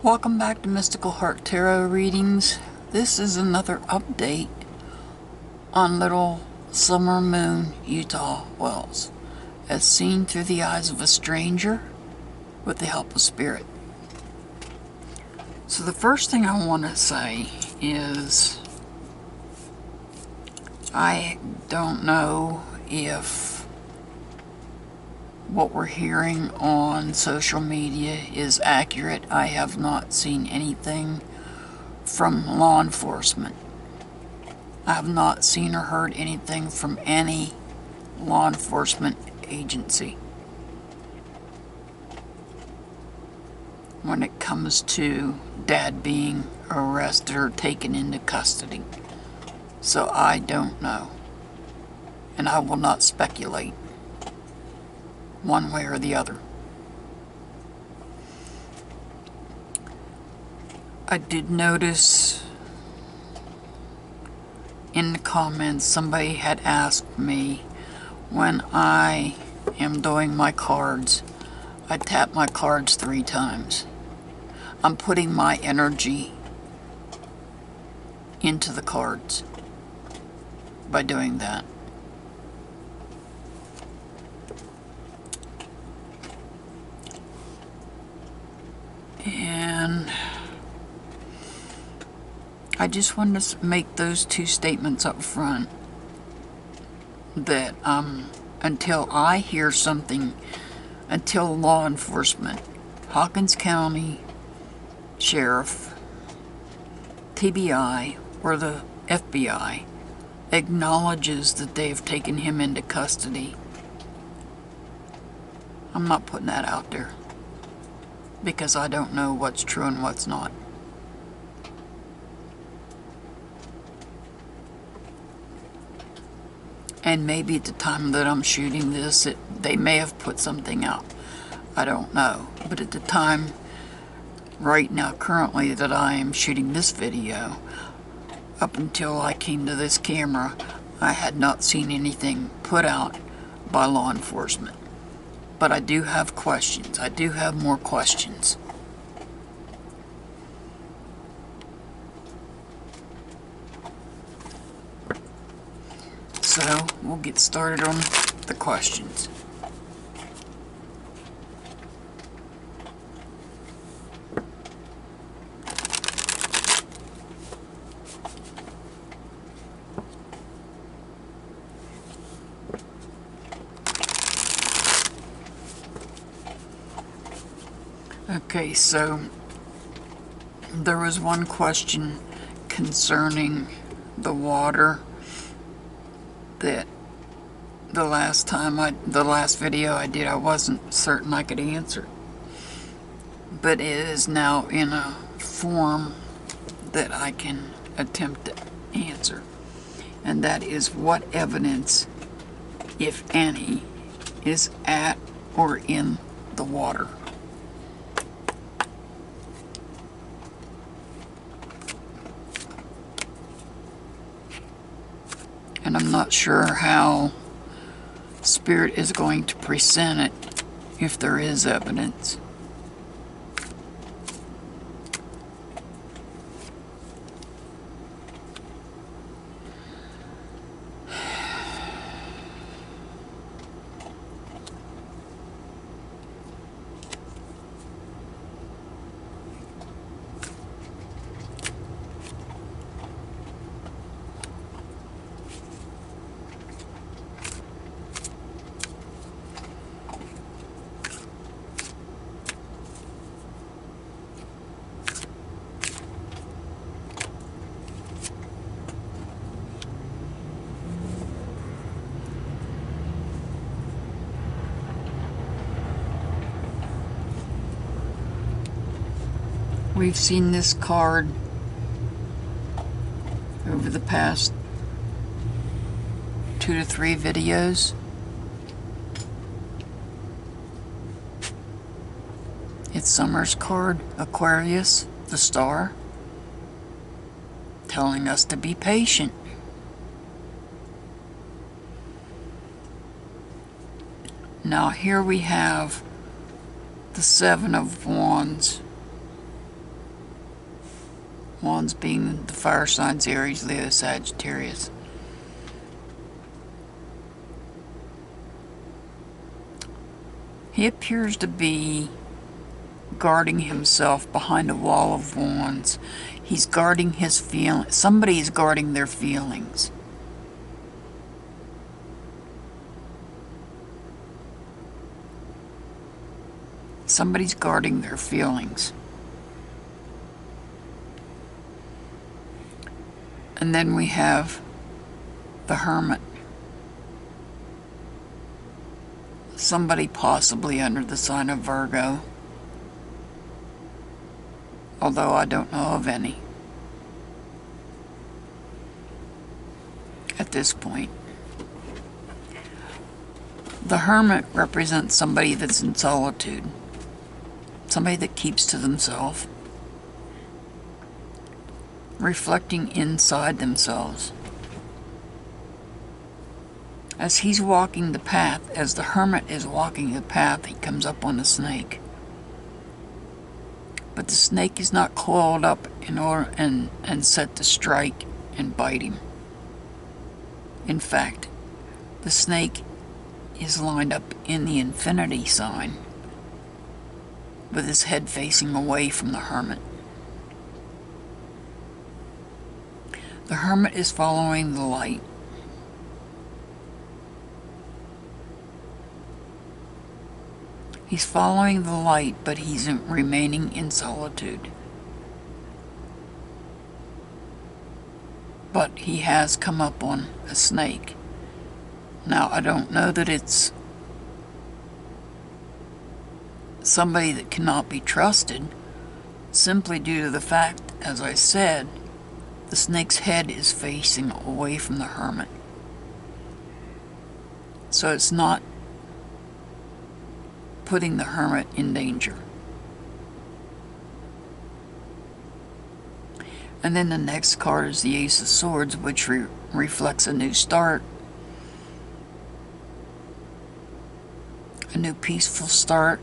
Welcome back to Mystical Heart Tarot readings. This is another update on Little Summer Moon, Utah Wells, as seen through the eyes of a stranger with the help of Spirit. So the first thing I want to say is I don't know if what we're hearing on social media is accurate. I have not seen anything from law enforcement. I have not seen or heard anything from any law enforcement agency when it comes to Dad being arrested or taken into custody. So I don't know, and I will not speculate one way or the other. I did notice in the comments somebody had asked me when I am doing my cards, I tap my cards 3 times. I'm putting my energy into the cards by doing that. And I just wanted to make those 2 statements up front, that until I hear something, until law enforcement, Hawkins County Sheriff, TBI, or the FBI acknowledges that they've taken him into custody, I'm not putting that out there, because I don't know what's true and what's not. And maybe at the time that I'm shooting this, they may have put something out. I don't know. But at the time, right now, currently, that I am shooting this video, up until I came to this camera, I had not seen anything put out by law enforcement. But I do have questions. I do have more questions. So, we'll get started on the questions. Okay, so there was one question concerning the water that the last video I did, I wasn't certain I could answer. But it is now in a form that I can attempt to answer. And that is, what evidence, if any, is at or in the water? And I'm not sure how Spirit is going to present it, if there is evidence. We've seen this card over the past 2 to 3 videos. It's Summer's card, Aquarius, the star, telling us to be patient. Now here we have the Seven of Wands Wands being the fire signs Aries, Leo, Sagittarius. He appears to be guarding himself behind a wall of wands. He's guarding his feelings. Somebody is guarding their feelings. Somebody's guarding their feelings. And then we have the Hermit. Somebody possibly under the sign of Virgo. Although I don't know of any at this point. The Hermit represents somebody that's in solitude. Somebody that keeps to themselves. Reflecting inside themselves. As he's walking the path, as the Hermit is walking the path, he comes up on a snake. But the snake is not coiled up in order and set to strike and bite him. In fact, the snake is lined up in the infinity sign with his head facing away from the Hermit. The Hermit is following the light. He's following the light, but he's remaining in solitude. But he has come up on a snake. Now, I don't know that it's somebody that cannot be trusted, simply due to the fact, as I said, the snake's head is facing away from the Hermit. So it's not putting the Hermit in danger. And then the next card is the Ace of Swords, which reflects a new start. A new peaceful start,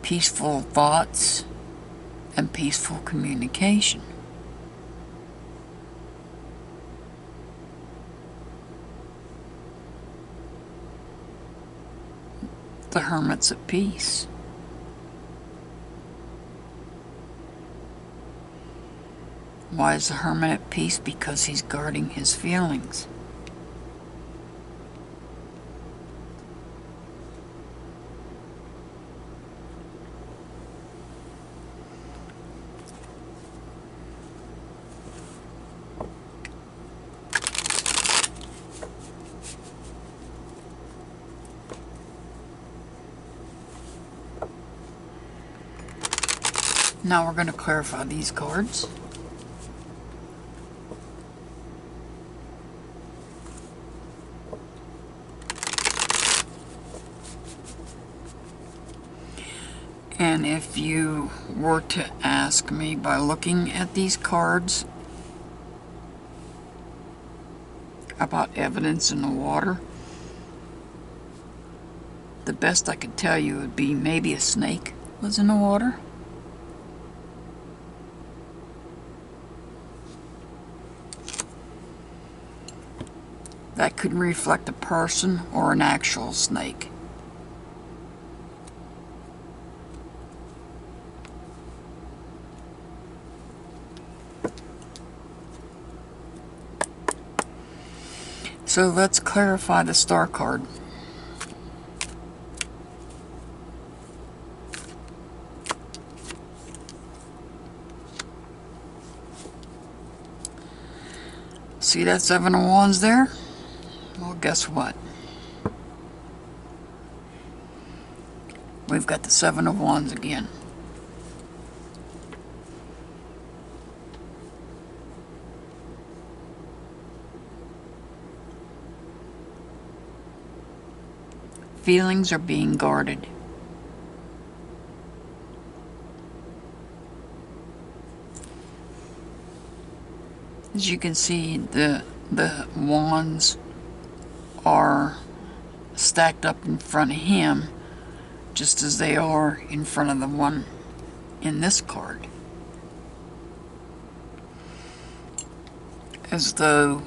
peaceful thoughts, and peaceful communication. The Hermit's at peace. Why is the Hermit at peace? Because he's guarding his feelings. Now we're going to clarify these cards. And if you were to ask me by looking at these cards about evidence in the water, the best I could tell you would be maybe a snake was in the water. That could reflect a person or an actual snake. So let's clarify the star card. See that Seven of Wands there? Well, guess what? We've got the Seven of Wands again. Feelings are being guarded. As you can see, the wands are stacked up in front of him, just as they are in front of the one in this card. as though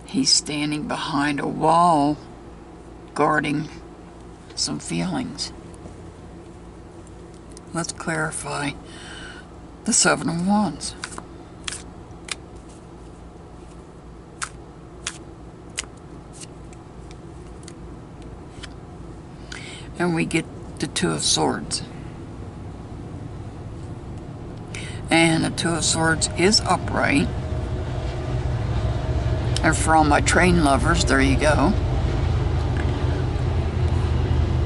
he's standing behind a wall guarding some feelings. Let's clarify the Seven of Wands. And we get the Two of Swords. And the Two of Swords is upright. And for all my train lovers, there you go.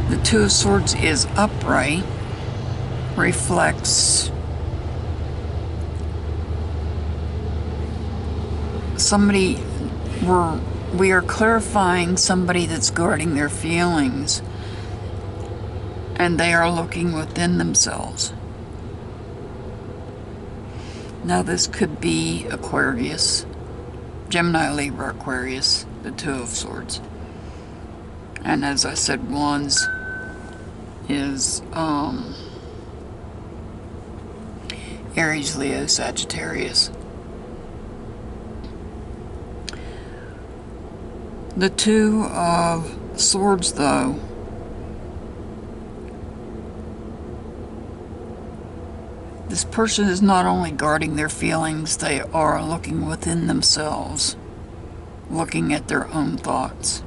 The Two of Swords is upright, reflects somebody, we are clarifying somebody that's guarding their feelings, and they are looking within themselves. Now this could be Aquarius, Gemini, Libra, Aquarius, the Two of Swords. And as I said, Wands is Aries, Leo, Sagittarius. The Two of Swords, though, this person is not only guarding their feelings, they are looking within themselves, looking at their own thoughts.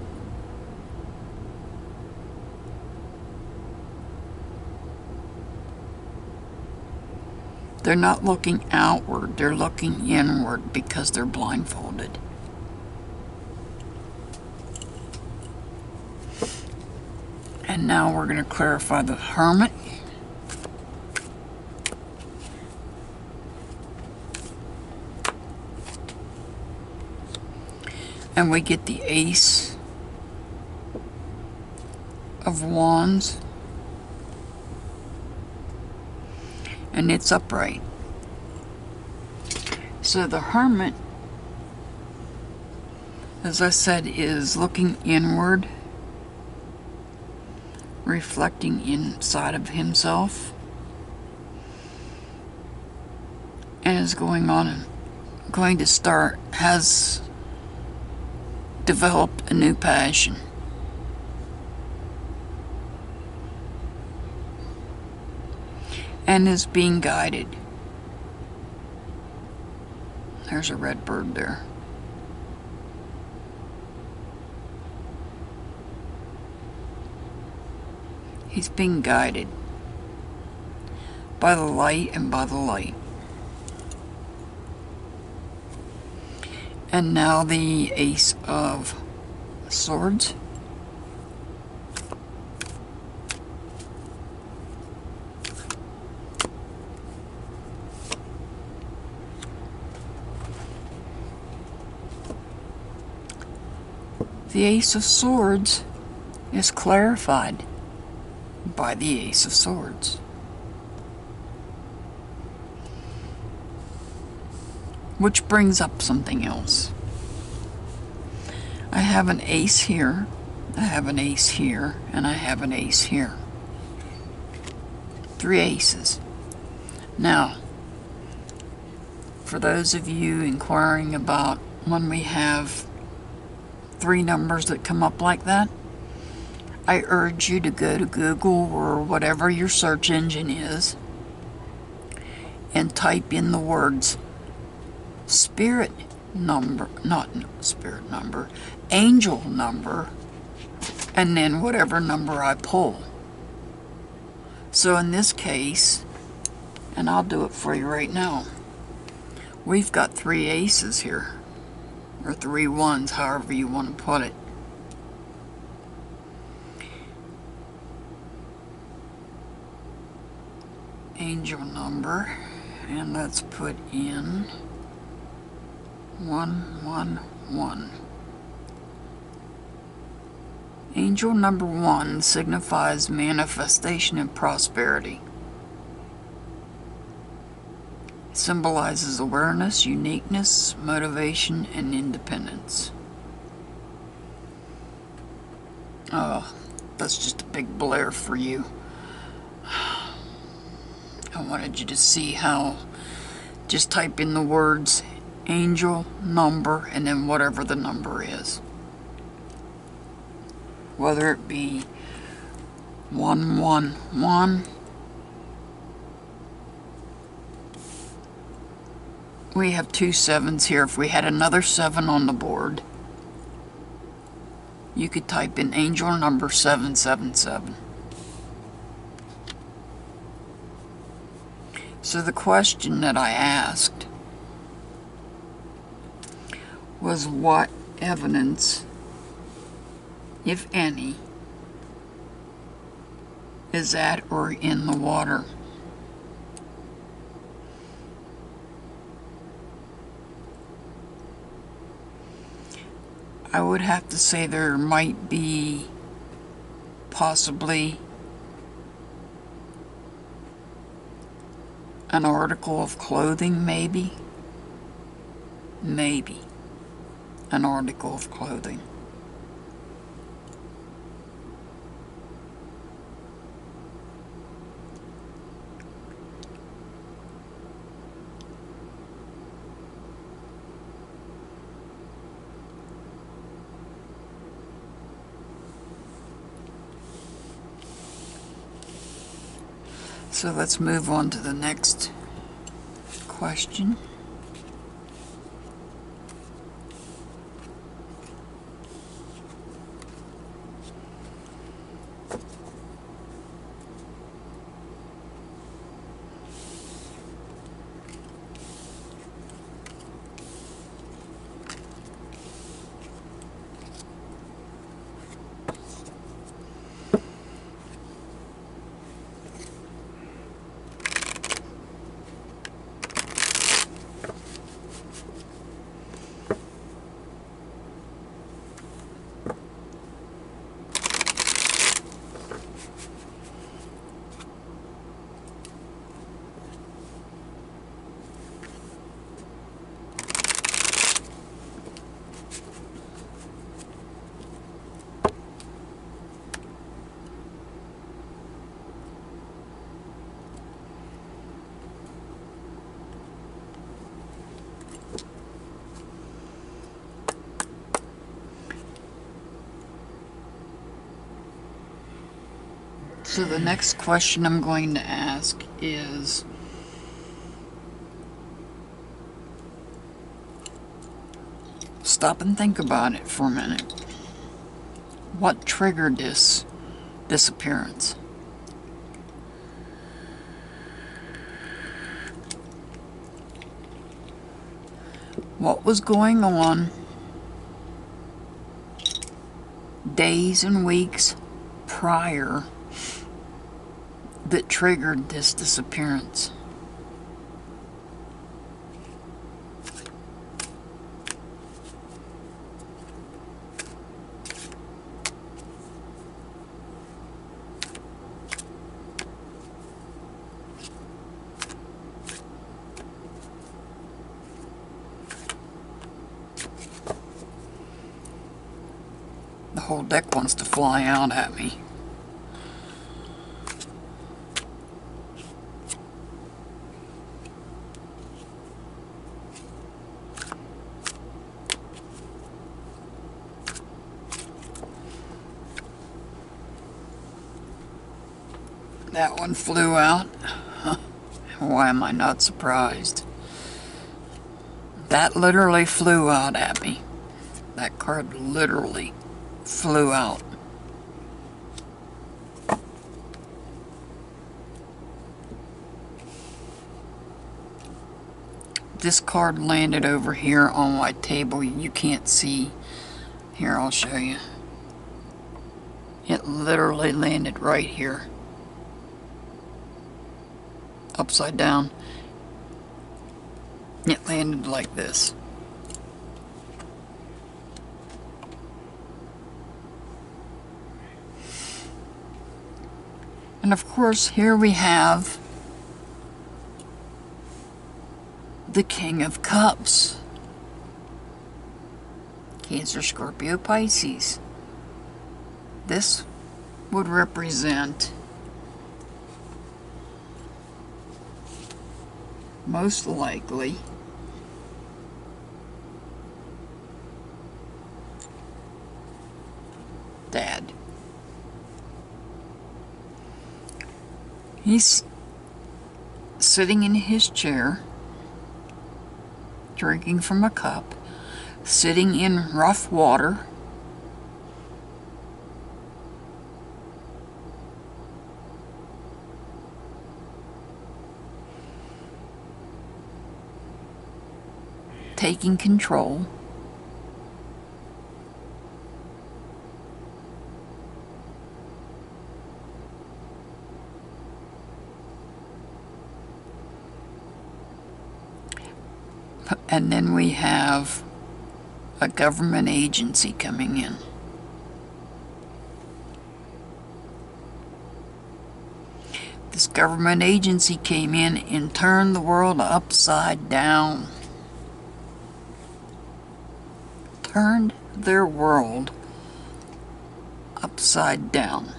They're not looking outward, they're looking inward because they're blindfolded. And now we're going to clarify the Hermit. And we get the Ace of Wands. And it's upright. So the Hermit, as I said, is looking inward, reflecting inside of himself, and is has developed a new passion. And is being guided. There's a red bird there. He's being guided by the light and by the light. And now the Ace of Swords. The Ace of Swords is clarified by the Ace of Swords. Which brings up something else. I have an ace here, I have an ace here, and I have an ace here. 3 aces. Now, for those of you inquiring about when we have 3 numbers that come up like that, I urge you to go to Google or whatever your search engine is and type in the words spirit number, not spirit number, angel number, and then whatever number I pull. So in this case, and I'll do it for you right now, we've got 3 aces here. Or 3 ones, however you want to put it. Angel number, and let's put in 111. Angel number 1 signifies manifestation and prosperity. It symbolizes awareness, uniqueness, motivation, and independence. Oh, that's just a big blare for you. I wanted you to see how just type in the words angel number and then whatever the number is. Whether it be 111. We have 2 7s here. If we had another 7 on the board, you could type in angel number 777. So the question that I asked was, what evidence, if any, is at or in the water? I would have to say there might be possibly an article of clothing, maybe an article of clothing. So let's move on to the next question. So the next question I'm going to ask is, stop and think about it for a minute. What triggered this disappearance? What was going on days and weeks prior that triggered this disappearance? The whole deck wants to fly out at me. That one flew out. Why am I not surprised? That literally flew out at me. That card literally flew out. This card landed over here on my table. You can't see. Here, I'll show you. It literally landed right here. Upside down. It landed like this. And of course, here we have the King of Cups. Cancer, Scorpio, Pisces. This would represent most likely He's sitting in his chair, drinking from a cup, sitting in rough water. Taking control. And then we have a government agency coming in. This government agency came in and turned the world upside down. Turned their world upside down.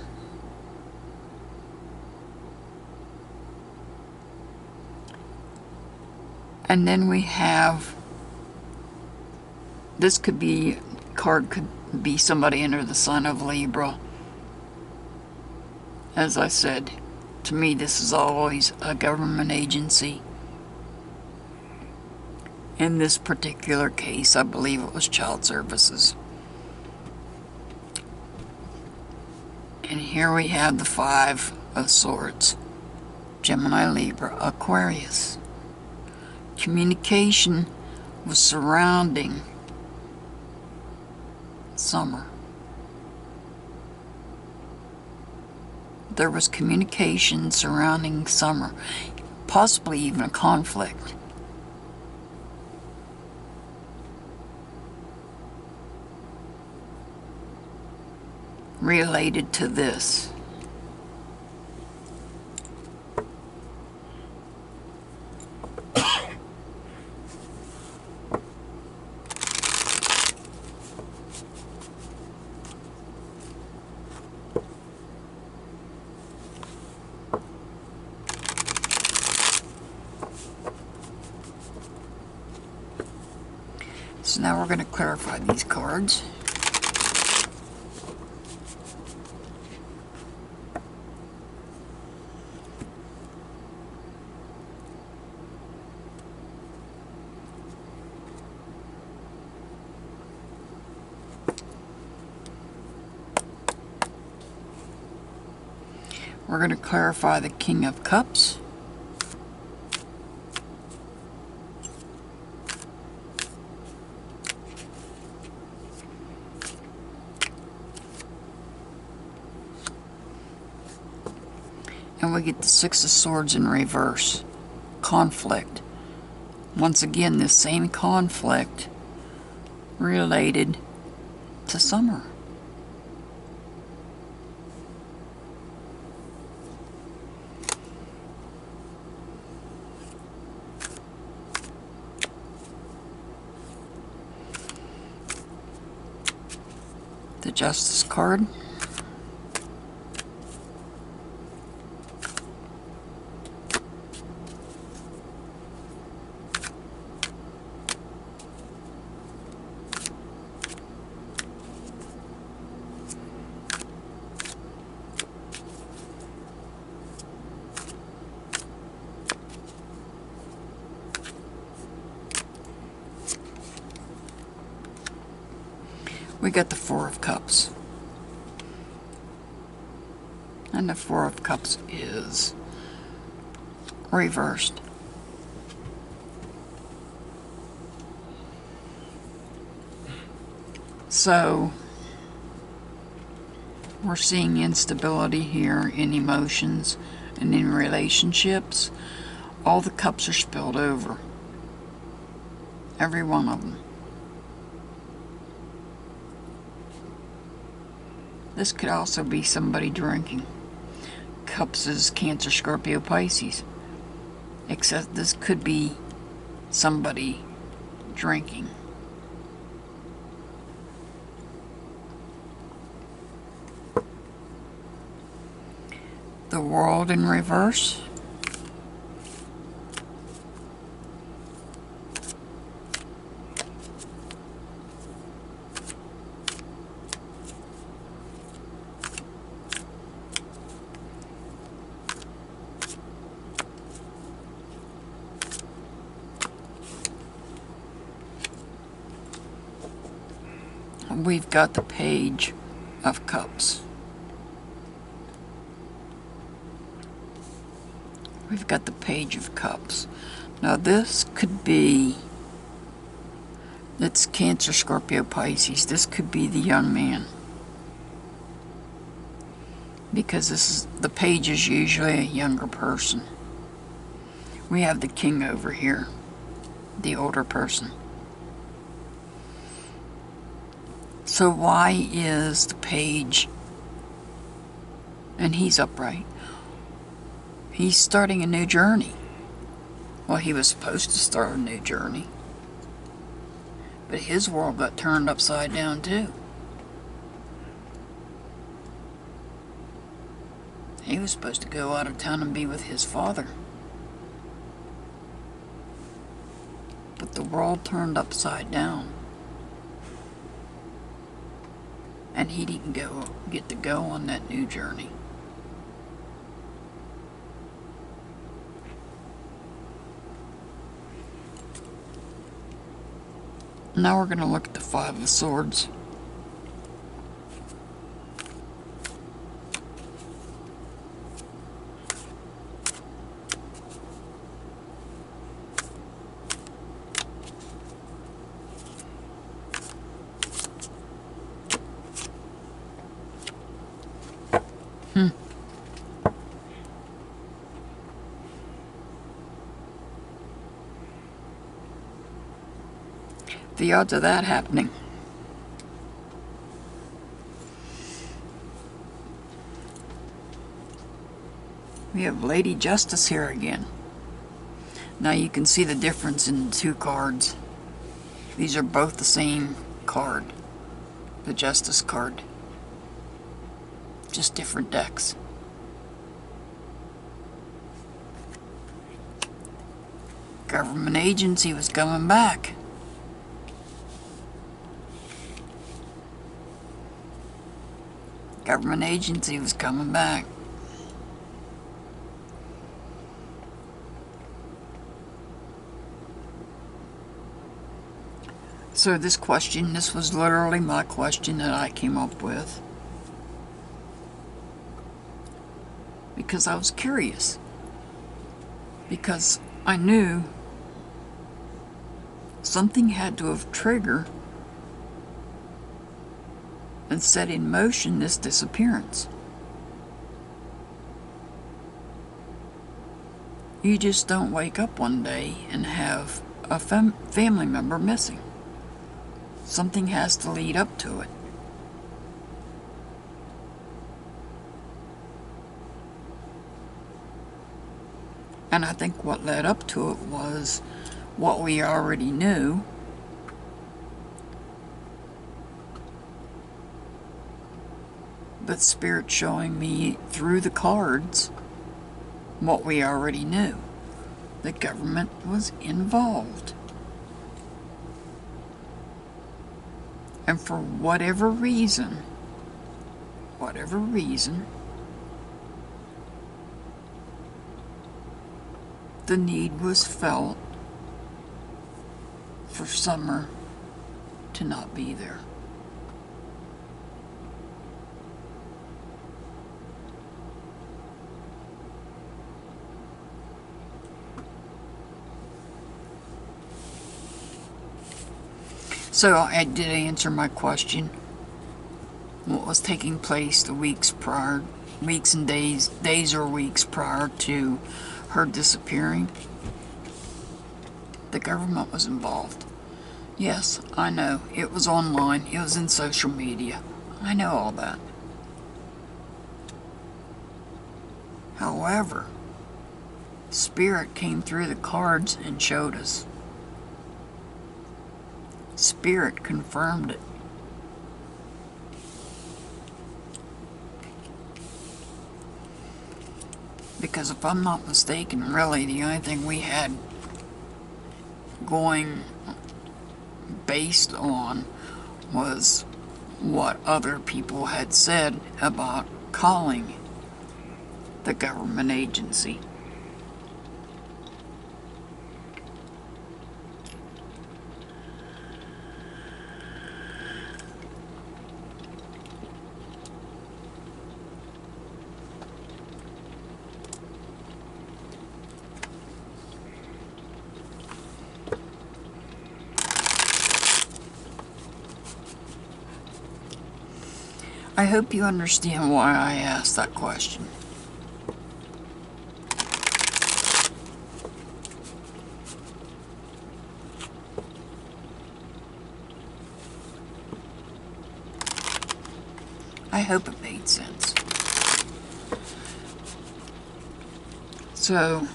And then we have, this could be, card could be somebody under the sign of Libra. As I said, to me this is always a government agency. In this particular case, I believe it was child services. And here we have the Five of Swords. Gemini, Libra, Aquarius. Communication was surrounding summer. There was communication surrounding summer, possibly even a conflict. Related to this. So now we're going to clarify these cards. We're going to clarify the King of Cups. And we get the Six of Swords in reverse. Conflict. Once again, this same conflict related to summer. The Justice card. We got the Four of Cups. And the Four of Cups is reversed. So, we're seeing instability here in emotions and in relationships. All the cups are spilled over. Every one of them. This could also be somebody drinking. Cups is Cancer, Scorpio, Pisces. Except this could be somebody drinking. The World in reverse. we've got the Page of Cups. We've got the Page of Cups. Now this could be, it's Cancer, Scorpio, Pisces. This could be the young man. Because this is, the Page is usually a younger person. We have the King over here, the older person. So why is the Page, and he's upright, he's starting a new journey. Well, he was supposed to start a new journey, but his world got turned upside down too. He was supposed to go out of town and be with his father, but the world turned upside down. And he didn't get to go on that new journey. Now we're going to look at the Five of Swords. The odds of that happening. We have Lady Justice here again. Now you can see the difference in the two cards. These are both the same card. The Justice card. Just different decks. Government agency was coming back. Government agency was coming back. So this question, this was literally my question that I came up with. Because I was curious. Because I knew something had to have triggered and set in motion this disappearance. You just don't wake up one day and have a family member missing. Something has to lead up to it. And I think what led up to it was what we already knew. But Spirit showing me through the cards what we already knew. The government was involved. And for whatever reason, the need was felt for Summer to not be there. So I did answer my question. What was taking place the weeks and days or weeks prior to her disappearing? The government was involved. Yes, I know. It was online. It was in social media. I know all that. However, Spirit came through the cards and showed us. Spirit confirmed it. Because if I'm not mistaken, really the only thing we had going based on was what other people had said about calling the government agency. I hope you understand why I asked that question. I hope it made sense. So,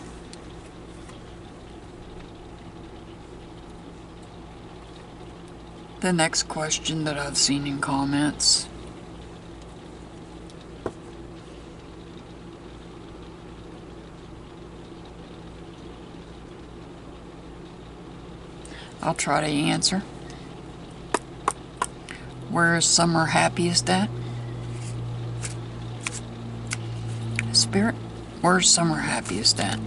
the next question that I've seen in comments. I'll try to answer. Where is summer happiest at? Spirit, where's summer happiest at?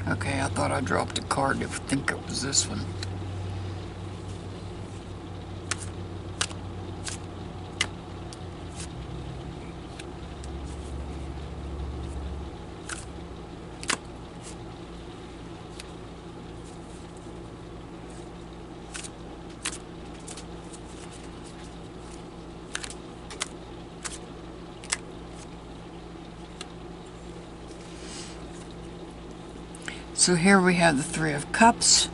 Okay, I thought I dropped a card to think it was this one. So here we have the Three of Cups.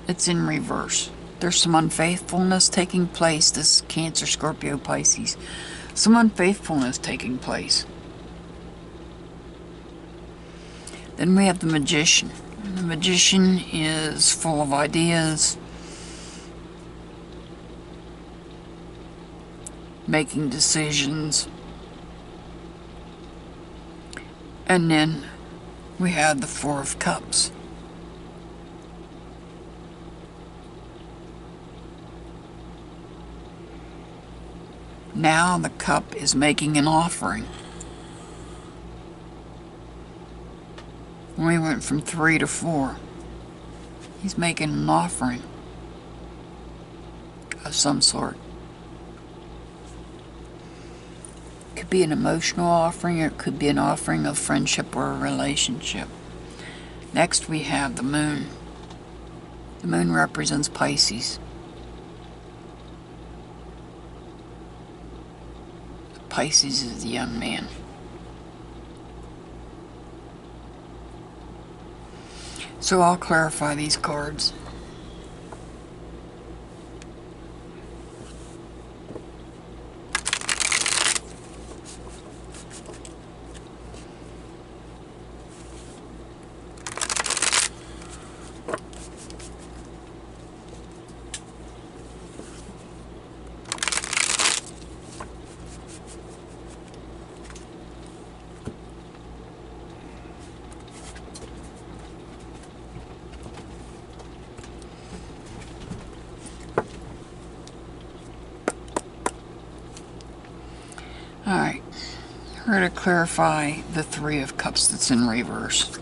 It's in reverse. There's some unfaithfulness taking place. This is Cancer, Scorpio, Pisces. Some unfaithfulness taking place. Then we have the Magician. The Magician is full of ideas, making decisions. And then we have the Four of Cups. Now the cup is making an offering. We went from 3 to 4. He's making an offering of some sort. Could be an emotional offering, or it could be an offering of friendship or a relationship. Next we have the Moon. The Moon represents Pisces. Pisces is the young man. So I'll clarify these cards. Alright, we're going to clarify the Three of Cups that's in reverse.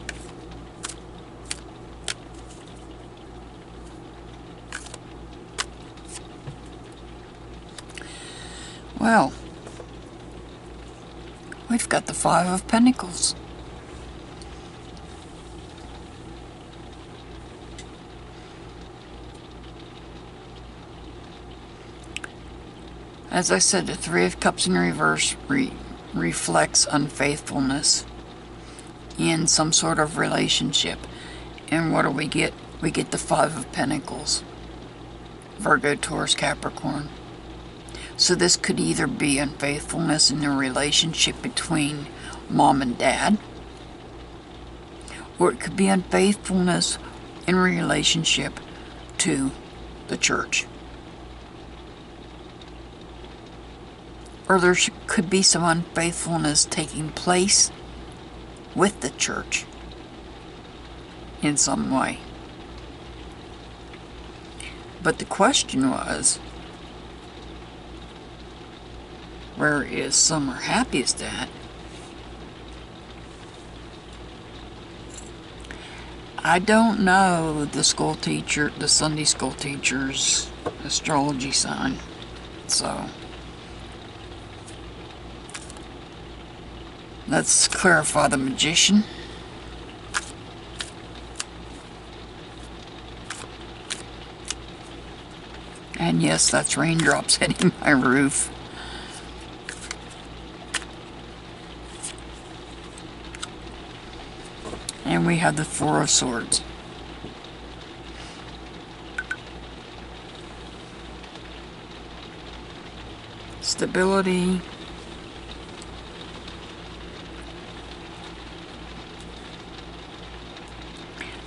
Well, we've got the Five of Pentacles. As I said, the Three of Cups in reverse reflects unfaithfulness in some sort of relationship. And what do we get? We get the Five of Pentacles. Virgo, Taurus, Capricorn. So this could either be unfaithfulness in the relationship between mom and dad, or it could be unfaithfulness in relationship to the church. Or there could be some unfaithfulness taking place with the church in some way. But the question was, where is summer happiest at? I don't know the school teacher, the Sunday school teacher's astrology sign, so let's clarify the Magician. And yes, that's raindrops hitting my roof. And we have the Four of Swords. Stability.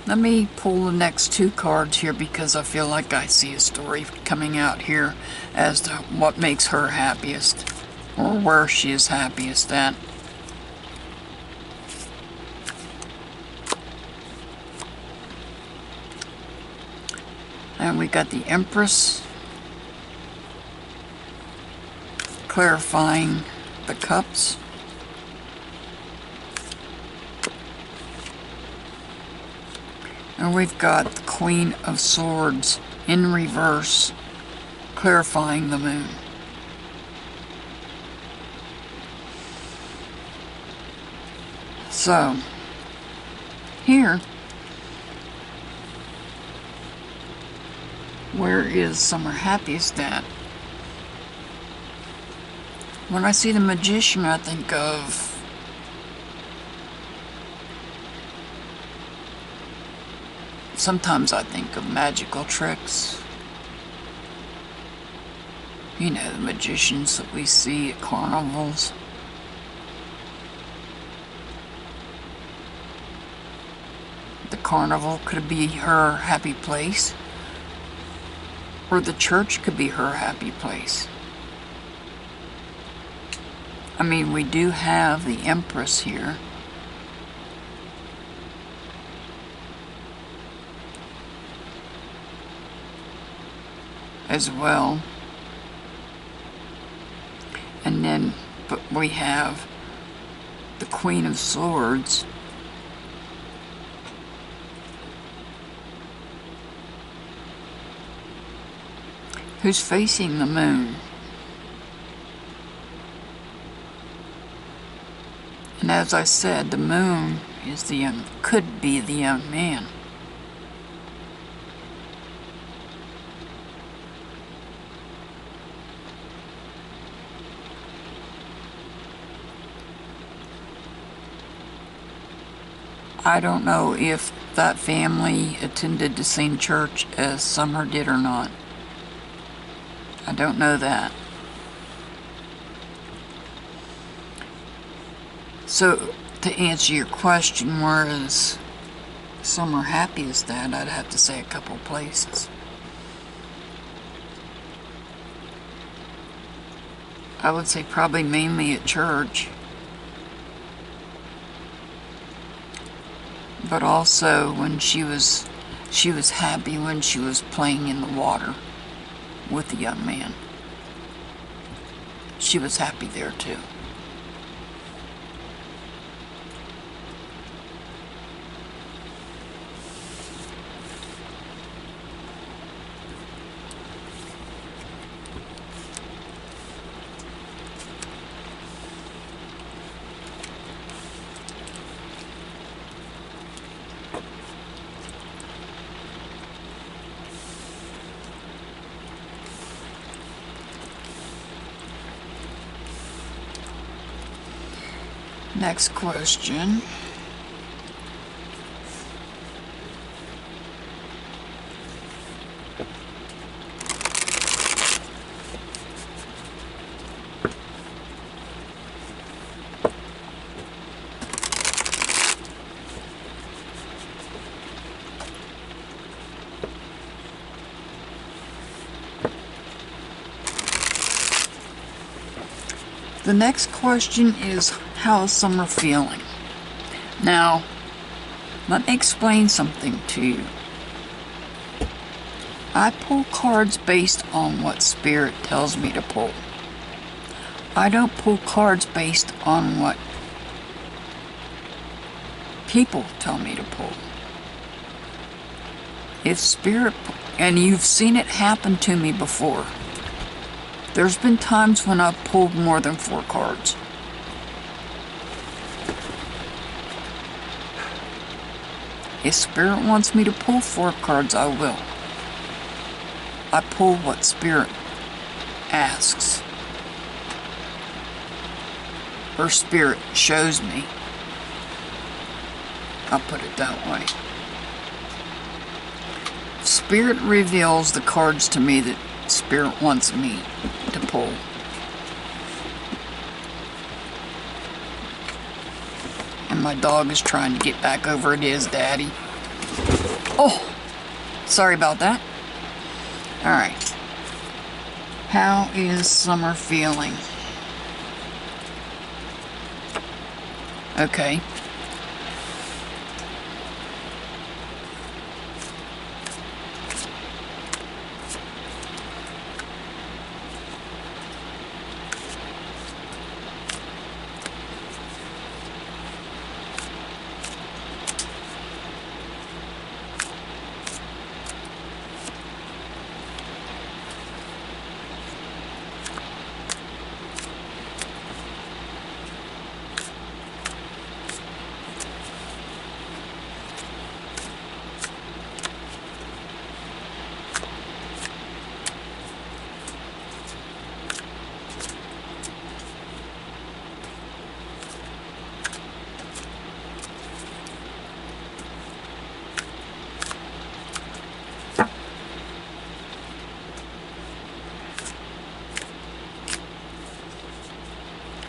Let me pull the next two cards here because I feel like I see a story coming out here as to what makes her happiest, or where she is happiest at. And we got the Empress, clarifying the cups. And we've got the Queen of Swords in reverse, clarifying the moon. So, here, where is summer happiest at? When I see the Magician, I think of sometimes I think of magical tricks. You know, the magicians that we see at carnivals. The carnival could be her happy place, or the church could be her happy place. I mean, we do have the Empress here. As well. And then but we have the Queen of Swords. Who's facing the moon. And as I said, the moon is the could be the young man. I don't know if that family attended the same church as Summer did or not. I don't know that. So, to answer your question, where is Summer happiest at, I'd have to say a couple places. I would say probably mainly at church. But also when she was happy when she was playing in the water with the young man. She was happy there too. Next question. The next question is, how is Summer feeling? Now, let me explain something to you. I pull cards based on what Spirit tells me to pull. I don't pull cards based on what people tell me to pull. If Spirit, and you've seen it happen to me before. There's been times when I've pulled more than 4 cards. If Spirit wants me to pull 4 cards, I will. I pull what Spirit asks, or Spirit shows me. I'll put it that way. Spirit reveals the cards to me that Spirit wants me to pull. And my dog is trying to get back over at his daddy. Oh, sorry about that. Alright. How is Summer feeling? Okay.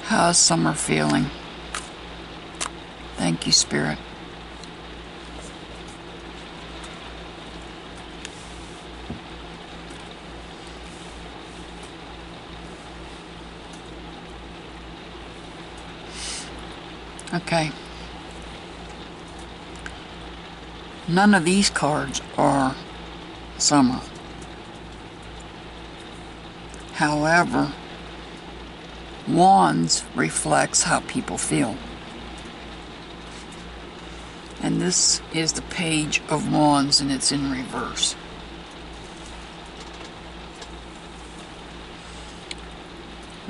How's Summer feeling? Thank you, Spirit. Okay. None of these cards are Summer. However, Wands reflects how people feel. And this is the Page of Wands, and it's in reverse.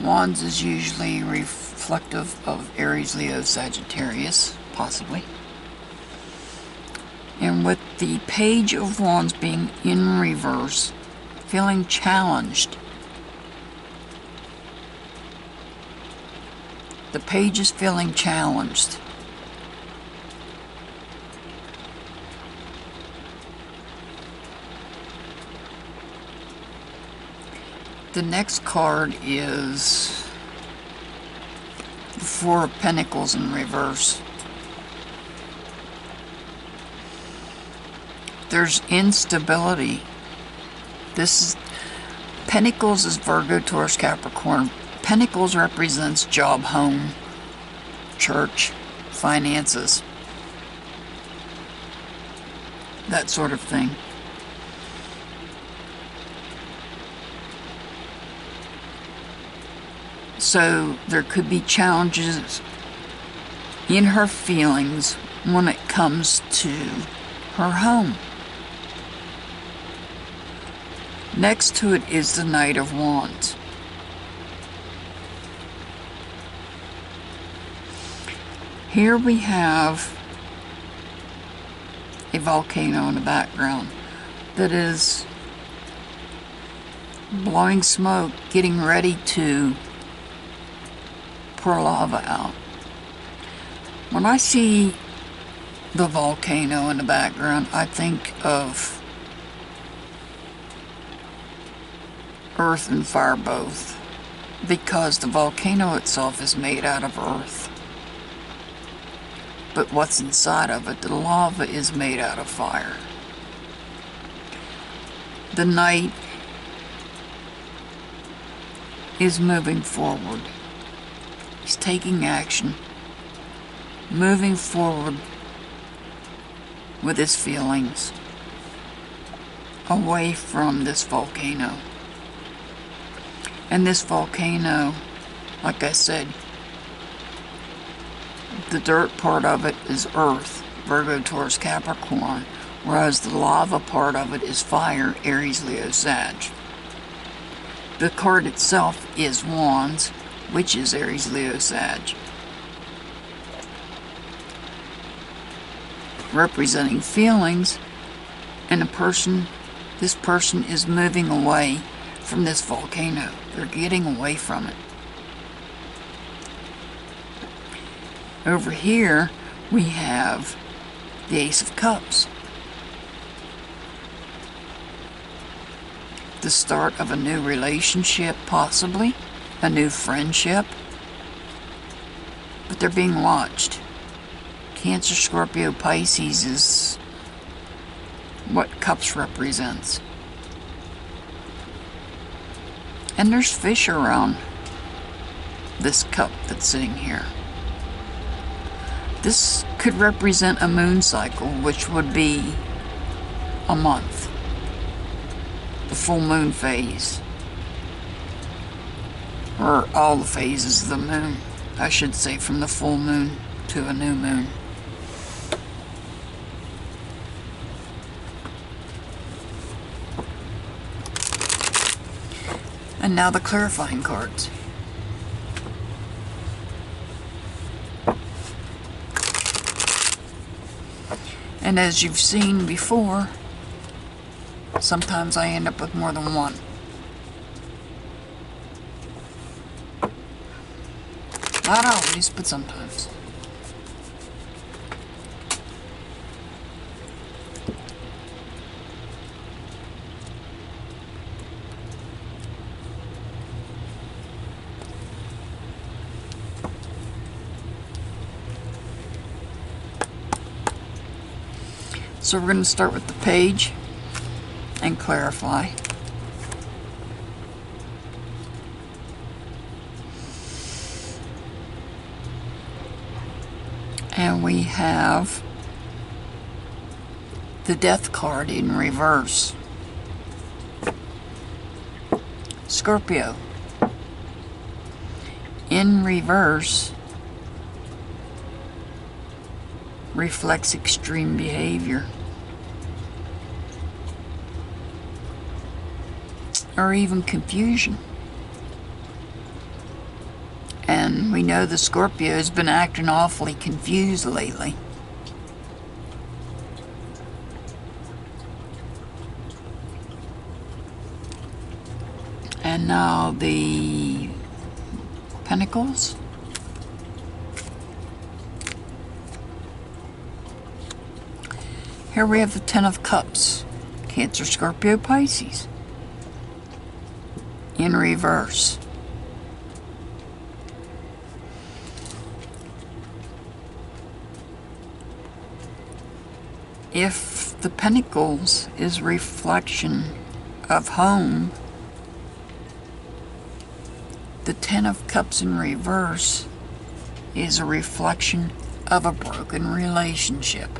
Wands is usually reflective of Aries, Leo, Sagittarius, possibly. And with the Page of Wands being in reverse, feeling challenged. The Page is feeling challenged. The next card is the Four of Pentacles in reverse. There's instability. This is Pentacles is Virgo, Taurus, Capricorn. Pentacles represents job, home, church, finances, that sort of thing. So there could be challenges in her feelings when it comes to her home. Next to it is the Knight of Wands. Here we have a volcano in the background that is blowing smoke, getting ready to pour lava out. When I see the volcano in the background, I think of earth and fire both, because the volcano itself is made out of earth. But what's inside of it, the lava, is made out of fire. The Knight is moving forward. He's taking action, moving forward with his feelings, away from this volcano. And this volcano, like I said, the dirt part of it is earth, Virgo, Taurus, Capricorn, whereas the lava part of it is fire, Aries, Leo, Sag. The card itself is Wands, which is Aries, Leo, Sag, representing feelings and a person This person is moving away from this volcano. They're getting away from it. Over here, we have the Ace of Cups. The start of a new relationship, possibly. A new friendship. But they're being watched. Cancer, Scorpio, Pisces is what Cups represents. And there's fish around this cup that's sitting here. This could represent a moon cycle, which would be a month. The full moon phase. Or all the phases of the moon. I should say from the full moon to a new moon. And now the clarifying cards. And as you've seen before, sometimes I end up with more than one. Not always, but sometimes. So we're going to start with the page and clarify. And we have the Death card in reverse. Scorpio. In reverse reflects extreme behavior. Or even confusion. And we know the Scorpio has been acting awfully confused lately. And now the Pentacles. Here we have the Ten of Cups. Cancer, Scorpio, Pisces. In reverse. If the Pentacles is reflection of home, the Ten of Cups in reverse is a reflection of a broken relationship.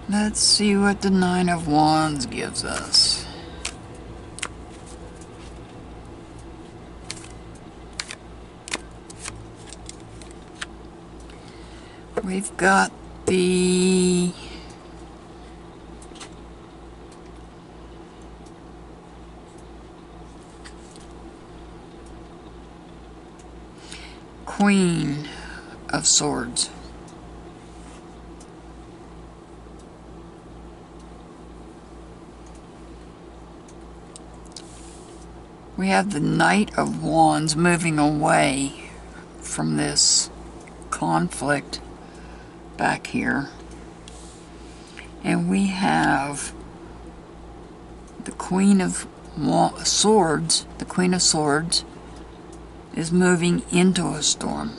Let's see what the Nine of Wands gives us. We've got the Queen of Swords. We have the Knight of Wands moving away from this conflict back here. And we have the Queen of Swords. The Queen of Swords is moving into a storm.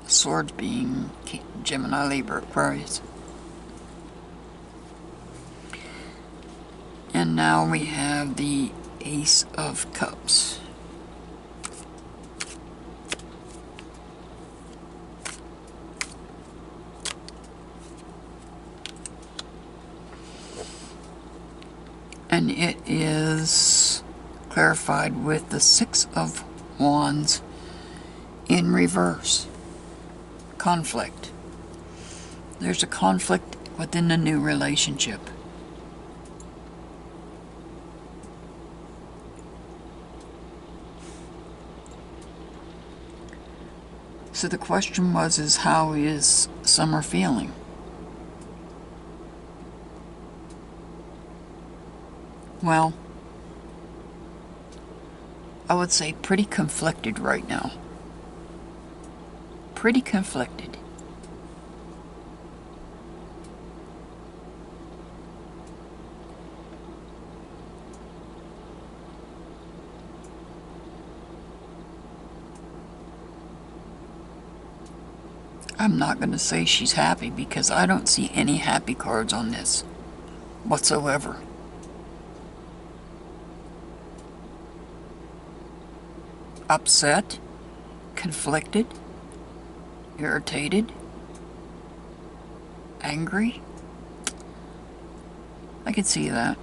Swords being Gemini, Libra, Aquarius. And now we have the Ace of Cups. And it is clarified with the Six of Wands in reverse. Conflict. There's a conflict within the new relationship. So the question was, is how is Summer feeling? Well, I would say pretty conflicted right now. Pretty conflicted. I'm not going to say she's happy because I don't see any happy cards on this whatsoever. Upset, conflicted, irritated, angry. I could see that.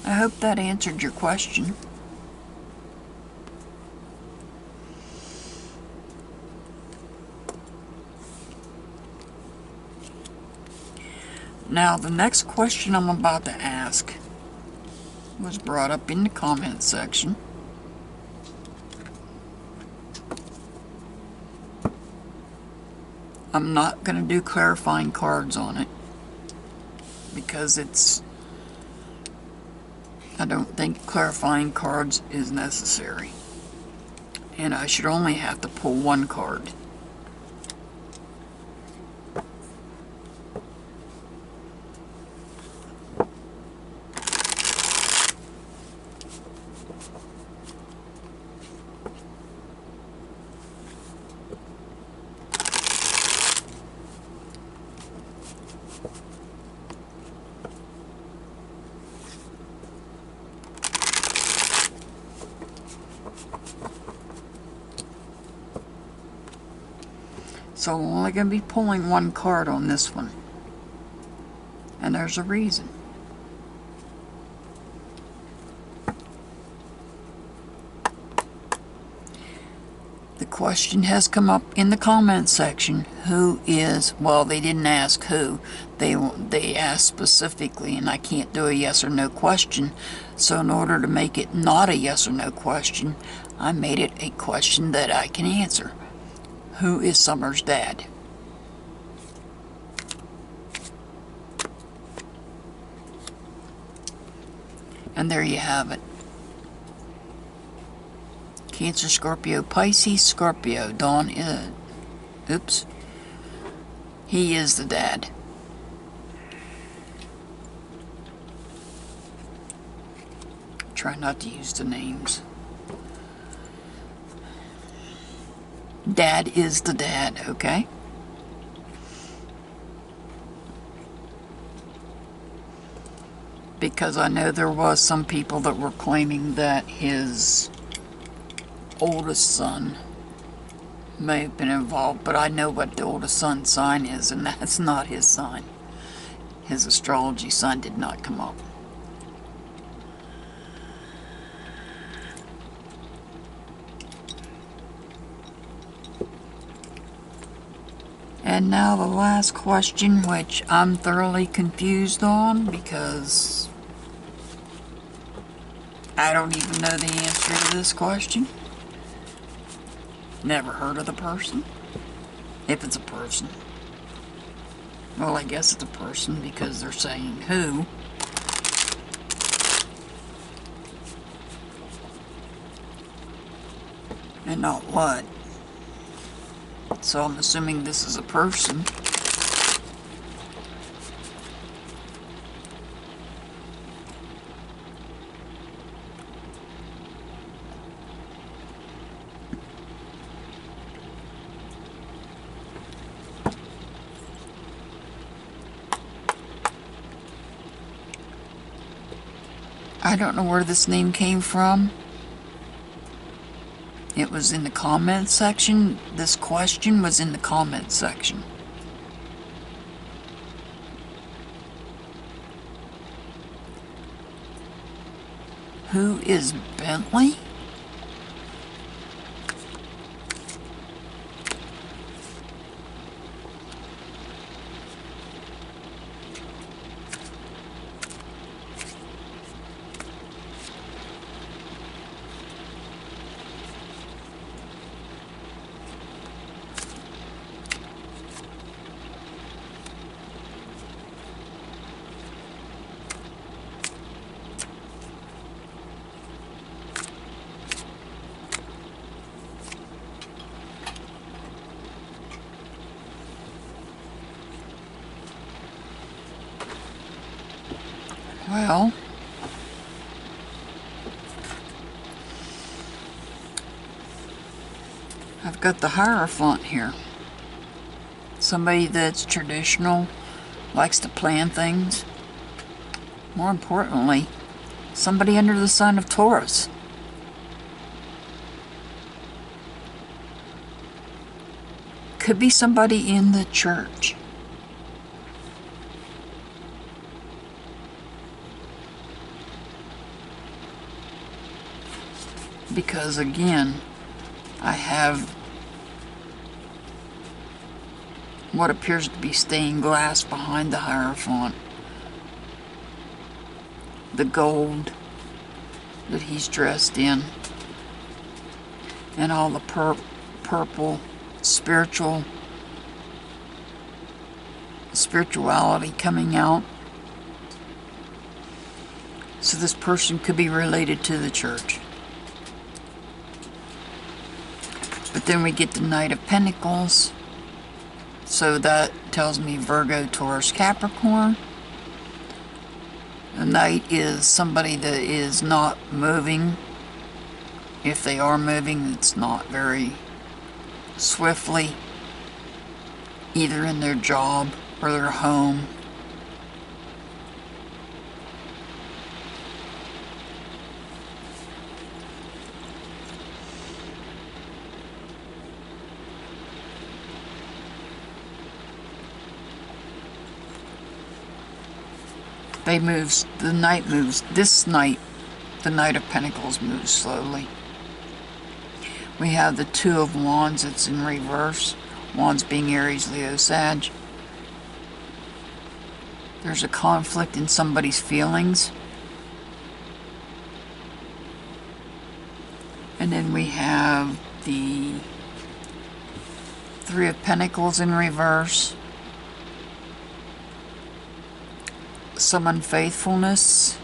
I hope that answered your question. Now, the next question I'm about to ask was brought up in the comment section. I'm not going to do clarifying cards on it because I don't think clarifying cards is necessary. And I should only have to pull one card. So I'm only going to be pulling one card on this one. And there's a reason. The question has come up in the comment section. Who is, well, they didn't ask who. They asked specifically, and I can't do a yes or no question. So in order to make it not a yes or no question, I made it a question that I can answer. Who is Summer's dad? And there you have it. Cancer, Scorpio, Pisces, Scorpio. Dawn is... Oops. He is the dad. Try not to use the names. Dad is the dad, okay? Because I know there was some people that were claiming that his oldest son may have been involved, but I know what the oldest son's sign is, and that's not his sign. His astrology sign did not come up. And now the last question, which I'm thoroughly confused on because I don't even know the answer to this question. Never heard of the person. If it's a person. Well, I guess it's a person because they're saying who. And not what. So I'm assuming this is a person. I don't know where this name came from. It was in the comment section. This question was in the comment section. Who is Bentley? Well, I've got the Hierophant here. Somebody that's traditional, likes to plan things. More importantly, somebody under the sign of Taurus. Could be somebody in the church. Because again, I have what appears to be stained glass behind the Hierophant. The gold that he's dressed in. And all the purple spirituality coming out. So this person could be related to the church. But then we get the Knight of Pentacles. So that tells me Virgo, Taurus, Capricorn. The Knight is somebody that is not moving. If they are moving, it's not very swiftly. Either in their job or their home. The Knight moves, this Knight, the Knight of Pentacles moves slowly. We have the Two of Wands, it's in reverse. Wands being Aries, Leo, Sag. There's a conflict in somebody's feelings. And then we have the Three of Pentacles in reverse. Some unfaithfulness,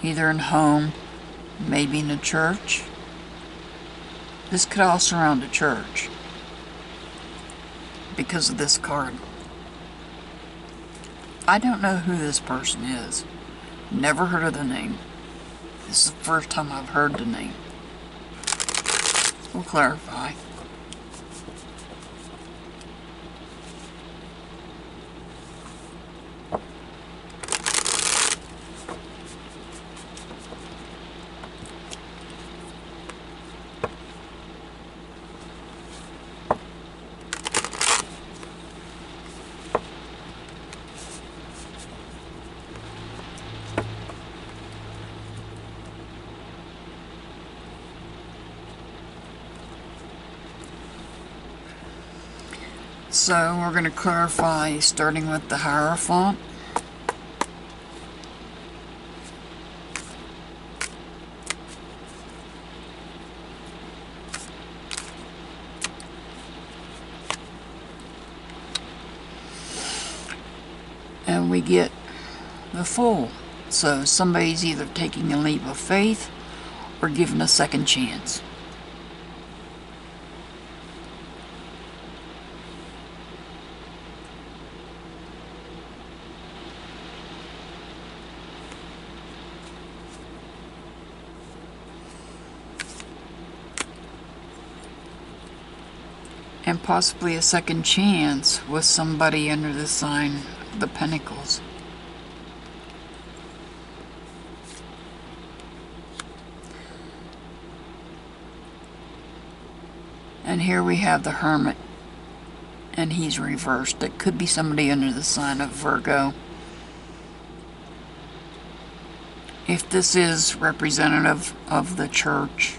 either in home, maybe in a church. This could all surround a church because of this card. I don't know who this person is. Never heard of the name. This is the first time I've heard the name. We'll clarify. So we're going to clarify starting with the Hierophant. And we get the Fool. So somebody's either taking a leap of faith or given a second chance. And possibly a second chance with somebody under the sign of the Pentacles. And here we have the Hermit, and he's reversed. It could be somebody under the sign of Virgo. If this is representative of the church,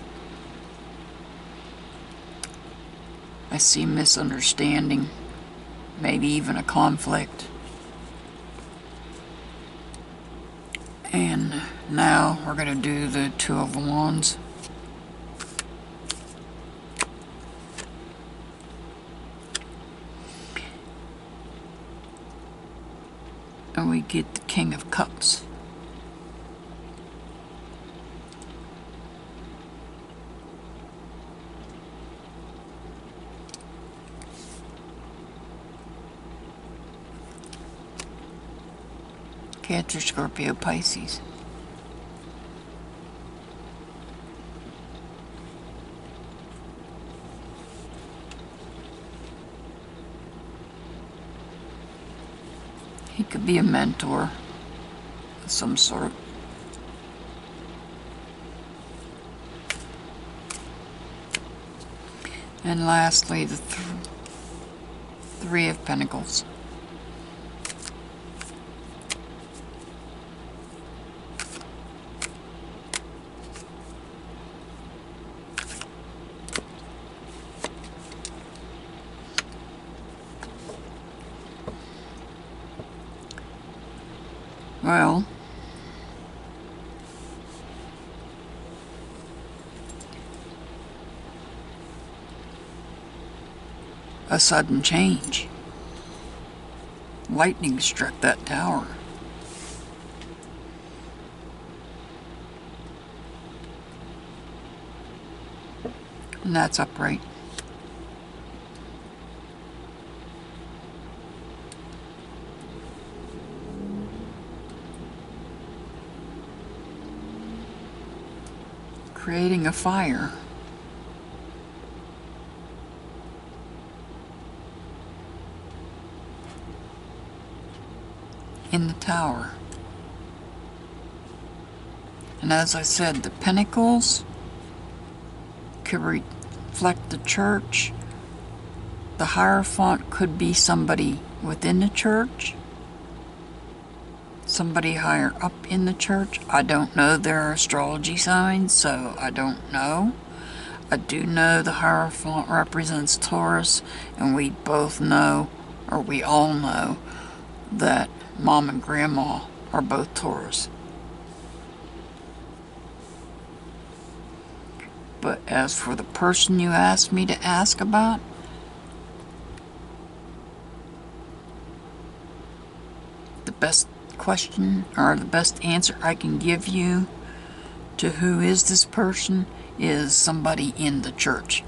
I see misunderstanding, maybe even a conflict. And now we're going to do the Two of Wands. And we get the King of Cups. Cancer, Scorpio, Pisces. He could be a mentor of some sort. And lastly, the Three of Pentacles. Well, a sudden change. Lightning struck that tower. And that's upright. Creating a fire. In the tower. And as I said, the Pentacles could reflect the church. The Hierophant could be somebody within the church. Somebody higher up in the church. I don't know their astrology signs, so I don't know. I do know the Hierophant represents Taurus, and we both know, or we all know, that Mom and Grandma are both Taurus. But as for the person you asked me to ask about, the best question or the best answer I can give you to who is this person is somebody in the church.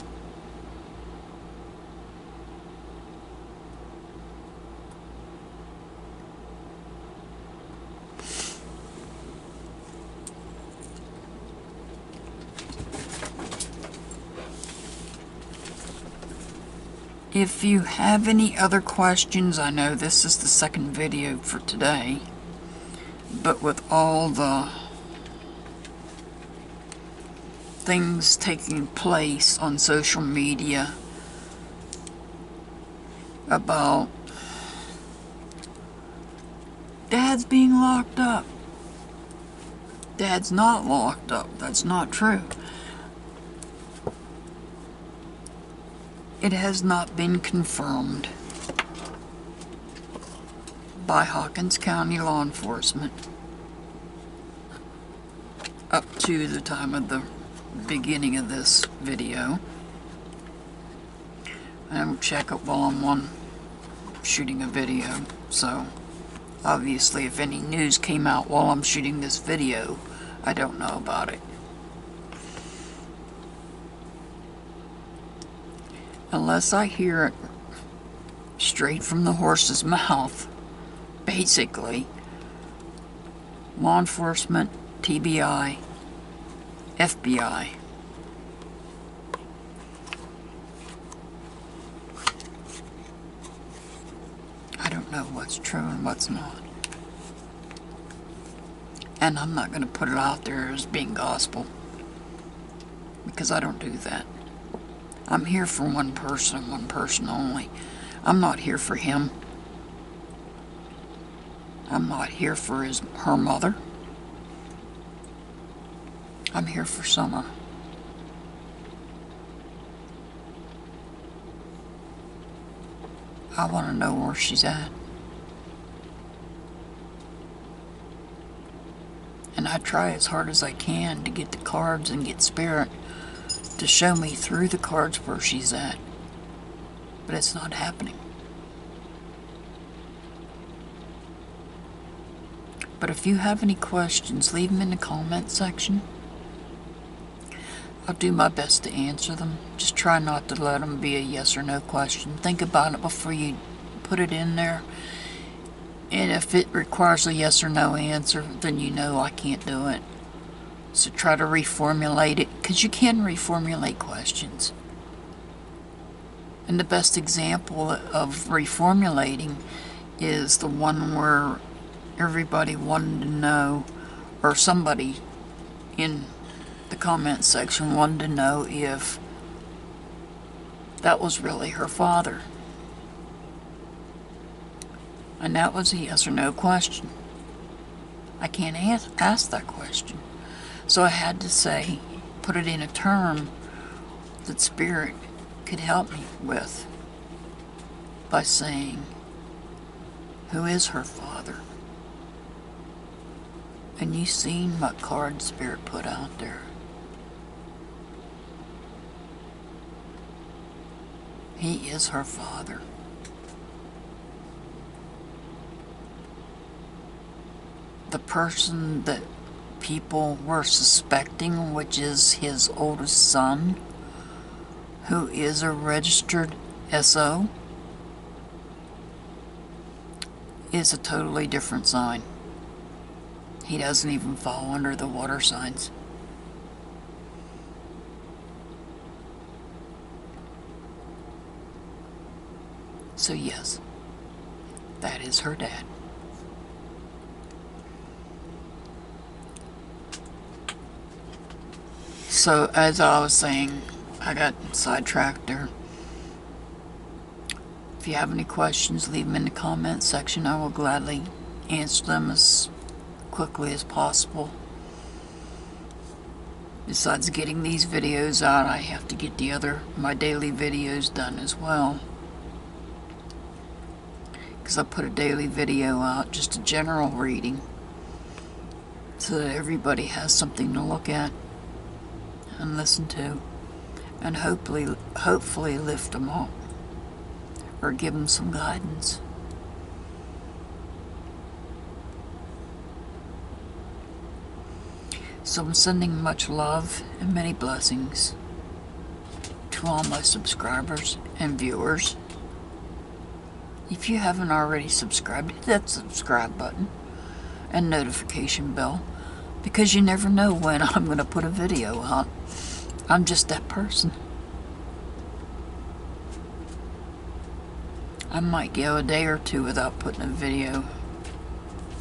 If you have any other questions, I know this is the second video for today, but with all the things taking place on social media about Dad's being locked up. Dad's not locked up. That's not true. It has not been confirmed by Hawkins County law enforcement up to the time of the beginning of this video. I don't check it while I'm shooting a video, so obviously if any news came out while I'm shooting this video, I don't know about it. Unless I hear it straight from the horse's mouth, basically, law enforcement, TBI, FBI. I don't know what's true and what's not. And I'm not going to put it out there as being gospel, because I don't do that. I'm here for one person only. I'm not here for him. I'm not here for her mother. I'm here for Summer. I want to know where she's at. And I try as hard as I can to get the cards and get Spirit to show me through the cards where she's at. But it's not happening. But if you have any questions, leave them in the comment section. I'll do my best to answer them. Just try not to let them be a yes or no question. Think about it before you put it in there. And if it requires a yes or no answer, then you know I can't do it. So try to reformulate it, because you can reformulate questions. And the best example of reformulating is the one where everybody wanted to know, or somebody in the comment section wanted to know if that was really her father. And that was a yes or no question. I can't ask that question. So I had to say, put it in a term that Spirit could help me with by saying, who is her father? And you seen what card Spirit put out there. He is her father. The person that people were suspecting, which is his oldest son, who is a registered SO, is a totally different sign. He doesn't even fall under the water signs. So yes, that is her dad. So as I was saying, I got sidetracked there. If you have any questions, leave them in the comment section. I will gladly answer them as quickly as possible. Besides getting these videos out, I have to get my daily videos done as well. Because I put a daily video out, just a general reading, so that everybody has something to look at and listen to, and hopefully lift them up or give them some guidance. So I'm sending much love and many blessings to all my subscribers and viewers. If you haven't already subscribed, hit that subscribe button and notification bell, because you never know when I'm going to put a video out. I'm just that person. I might go a day or two without putting a video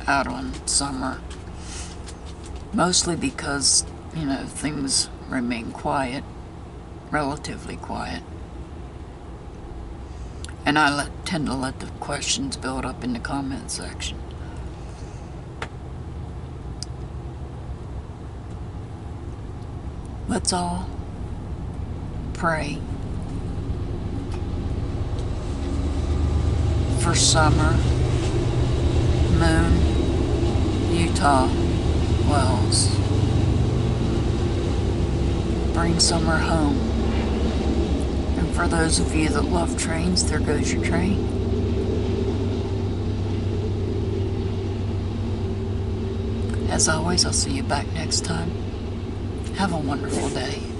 out on summer. Mostly because, things remain quiet, relatively quiet. And I tend to let the questions build up in the comment section. Let's all pray for Summer, Moon, Utah, Wells. Bring Summer home. And for those of you that love trains, there goes your train. As always, I'll see you back next time. Have a wonderful day.